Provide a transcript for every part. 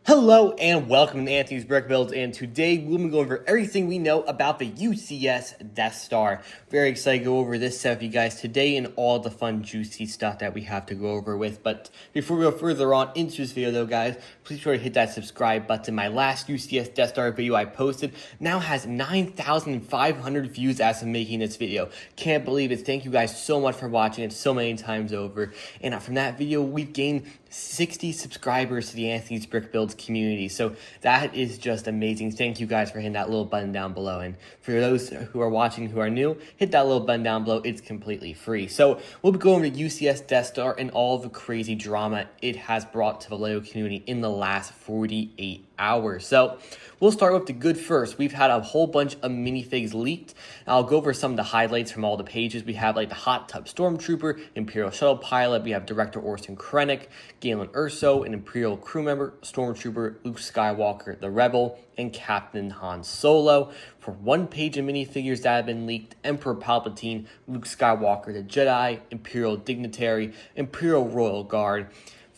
Hello and welcome to Anthony's Brick Builds, and today we'll be going over everything we know about the UCS Death Star. Very excited to go over this set with you guys today and all the fun juicy stuff that we have to go over with. But before we go further on into this video though guys, please try to hit that subscribe button. My last UCS Death Star video I posted now has 9,500 views as of making this video. Can't believe it. Thank you guys so much for watching it so many times over. And from that video we've gained 60 subscribers to the Anthony's Brick Builds community. So that is just amazing. Thank you guys for hitting that little button down below. And for those who are watching who are new, hit that little button down below. It's completely free. So we'll be going to UCS Death Star and all the crazy drama it has brought to the LEGO community in the last 48 hours. So we'll start with the good first. We've had a whole bunch of minifigs leaked. I'll go over some of the highlights from all the pages. We have like the Hot Tub Stormtrooper, Imperial Shuttle Pilot. We have Director Orson Krennic, Galen Erso, an Imperial crew member, Stormtrooper, Luke Skywalker, the Rebel, and Captain Han Solo. For one page of minifigures that have been leaked, Emperor Palpatine, Luke Skywalker, the Jedi, Imperial Dignitary, Imperial Royal Guard,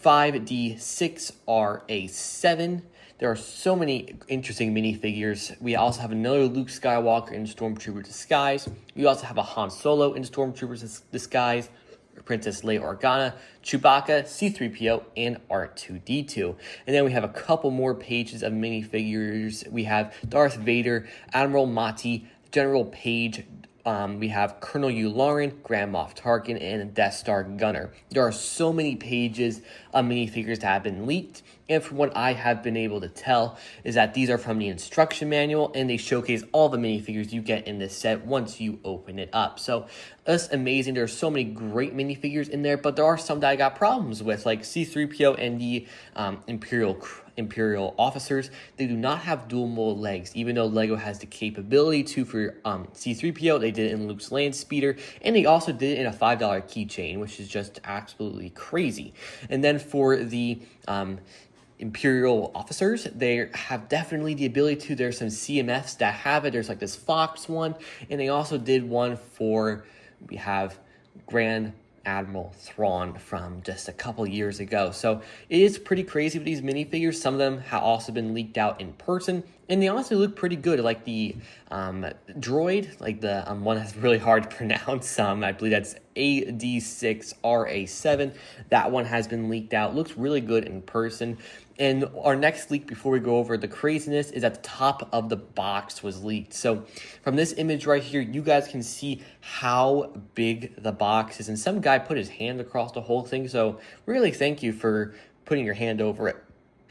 5D6RA7. There are so many interesting minifigures. We also have another Luke Skywalker in Stormtrooper disguise. We also have a Han Solo in Stormtrooper disguise, Princess Leia Organa, Chewbacca, C-3PO, and R2-D2. And then we have a couple more pages of minifigures. We have Darth Vader, Admiral Mati, General Page, we have Colonel Yularen, Grand Moff Tarkin, and Death Star Gunner. There are so many pages of minifigures that have been leaked, and from what I have been able to tell is that these are from the instruction manual, and they showcase all the minifigures you get in this set once you open it up. So that's amazing. There are so many great minifigures in there, but there are some that I got problems with, like C-3PO and the Imperial officers. They do not have dual mold legs, even though LEGO has the capability to for C-3PO. They did it in Luke's land speeder, and they also did it in a $5 keychain, which is just absolutely crazy. And then for the Imperial officers, they have definitely the ability to. There's some CMFs that have it. There's like this Fox one, and they also did one for, we have Grand Admiral Thrawn from just a couple years ago. So it is pretty crazy with these minifigures. Some of them have also been leaked out in person, and they honestly look pretty good. Like the droid, like the one that's really hard to pronounce. I believe that's AD6RA7. That one has been leaked out. Looks really good in person. And our next leak, before we go over the craziness, is at the top of the box was leaked. So from this image right here, you guys can see how big the box is. And some guy put his hand across the whole thing. So really thank you for putting your hand over it.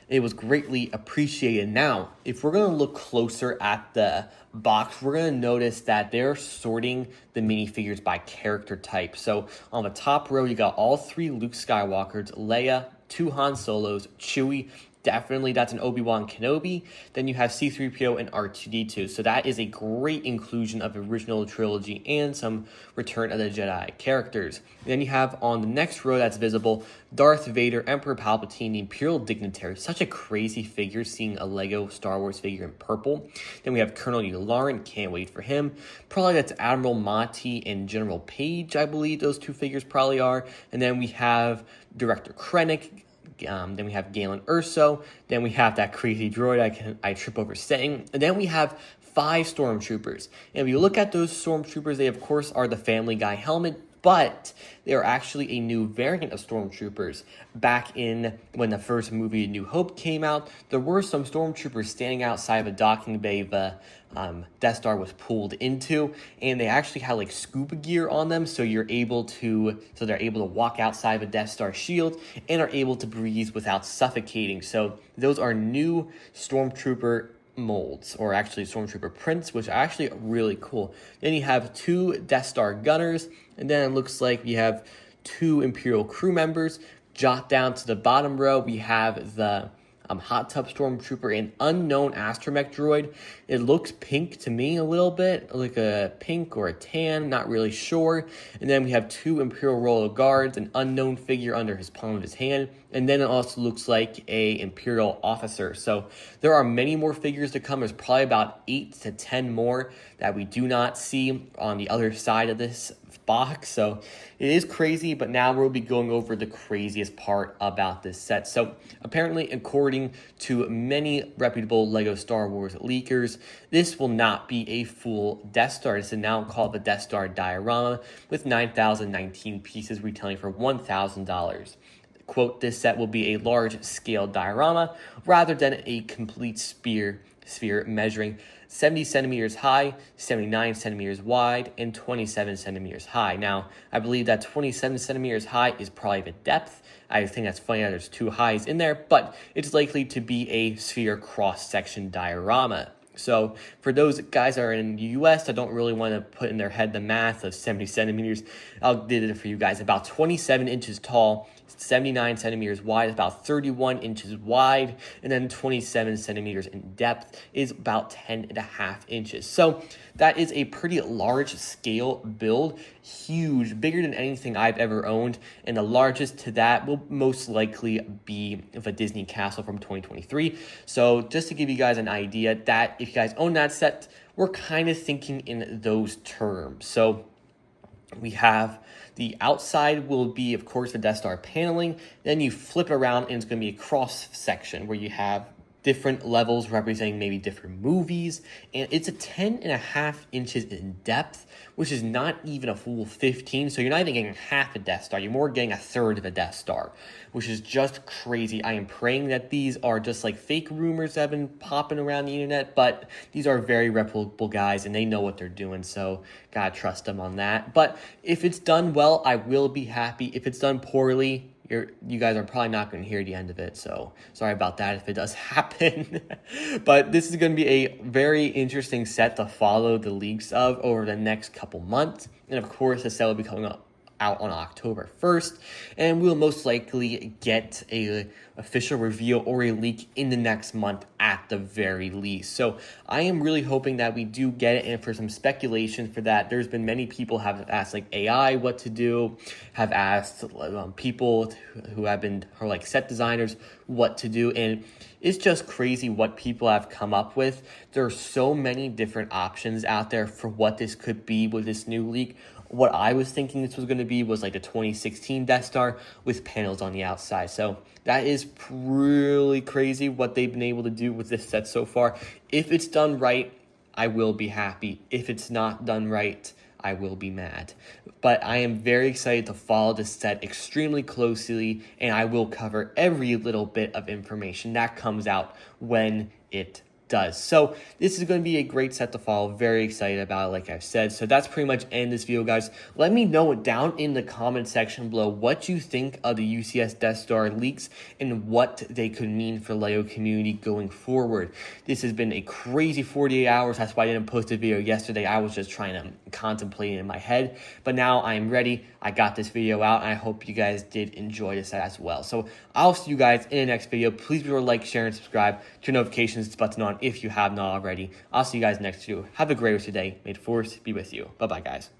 It was greatly appreciated. Now, if we're going to look closer at the box, we're going to notice that they're sorting the minifigures by character type. So on the top row, you got all three Luke Skywalkers, Leia, 2 Han Solos, Chewie, definitely that's an Obi-Wan Kenobi. Then you have C-3PO and R2-D2. So that is a great inclusion of the original trilogy and some Return of the Jedi characters. Then you have on the next row that's visible, Darth Vader, Emperor Palpatine, the Imperial Dignitary. Such a crazy figure, seeing a LEGO Star Wars figure in purple. Then we have Colonel Yularen, can't wait for him. Probably that's Admiral Mati and General Page, I believe those two figures probably are. And then we have Director Krennic. Then we have Galen Erso. Then we have that crazy droid I trip over saying. And then we have 5 Stormtroopers. And if you look at those Stormtroopers, they of course are the Family Guy helmet, but they are actually a new variant of Stormtroopers. Back in when the first movie New Hope came out, there were some Stormtroopers standing outside of a docking bay the Death Star was pulled into, and they actually had like scuba gear on them, so they're able to walk outside of a Death Star shield and are able to breathe without suffocating. So those are new Stormtrooper molds, or actually Stormtrooper prints, which are actually really cool. Then you have 2 Death Star gunners, and then it looks like we have 2 Imperial crew members. Jot down to the bottom row, we have the Hot Tub Stormtrooper, an unknown astromech droid. It looks pink to me a little bit, like a pink or a tan, not really sure. And then we have 2 Imperial Royal Guards, an unknown figure under his palm of his hand. And then it also looks like a Imperial officer. So there are many more figures to come. There's probably about 8 to 10 more that we do not see on the other side of this box. So it is crazy, but now we'll be going over the craziest part about this set. So apparently, according to many reputable LEGO Star Wars leakers, this will not be a full Death Star. It's now called the Death Star diorama with 9,019 pieces retailing for $1,000. Quote, this set will be a large-scale diorama rather than a complete sphere measuring 70 centimeters high, 79 centimeters wide, and 27 centimeters high. Now, I believe that 27 centimeters high is probably the depth. I think that's funny that there's two highs in there, but it's likely to be a sphere cross-section diorama. So for those guys that are in the US that don't really want to put in their head the math of 70 centimeters, I'll did it for you guys. About 27 inches tall, 79 centimeters wide, about 31 inches wide, and then 27 centimeters in depth is about 10.5 inches. So that is a pretty large scale build, huge, bigger than anything I've ever owned, and the largest to that will most likely be the Disney Castle from 2023. So just to give you guys an idea that if you guys own that set, we're kind of thinking in those terms. So we have the outside will be, of course, the Death Star paneling. Then you flip it around and it's going to be a cross section where you have different levels representing maybe different movies. And it's a 10.5 inches in depth, which is not even a full 15. So you're not even getting half a Death Star. You're more getting a third of a Death Star, which is just crazy. I am praying that these are just like fake rumors that have been popping around the internet, but these are very reputable guys and they know what they're doing. So gotta trust them on that. But if it's done well, I will be happy. If it's done poorly, you guys are probably not going to hear the end of it, so sorry about that if it does happen. But this is going to be a very interesting set to follow the leaks of over the next couple months. And of course, the set will be coming out on October 1st, and we'll most likely get a official reveal or a leak in the next month at the very least. So I am really hoping that we do get it, and for some speculation for that, there's been many people have asked like AI what to do, have asked people who are like set designers what to do, and it's just crazy what people have come up with. There are so many different options out there for what this could be with this new leak. What I was thinking this was going to be was like a 2016 Death Star with panels on the outside. So that is really crazy what they've been able to do with this set so far. If it's done right, I will be happy. If it's not done right, I will be mad. But I am very excited to follow this set extremely closely, and I will cover every little bit of information that comes out when it does. So this is going to be a great set to follow. Very excited about it, like I've said. So that's pretty much end this video, guys. Let me know down in the comment section below what you think of the UCS Death Star leaks and what they could mean for the LEGO community going forward. This has been a crazy 48 hours. That's why I didn't post a video yesterday. I was just trying to contemplate it in my head. But now I am ready. I got this video out, and I hope you guys did enjoy this as well. So I'll see you guys in the next video. Please be sure to like, share, and subscribe. Turn notifications button on if you have not already. I'll see you guys next video. Have a great rest of your day. May the force be with you. Bye-bye, guys.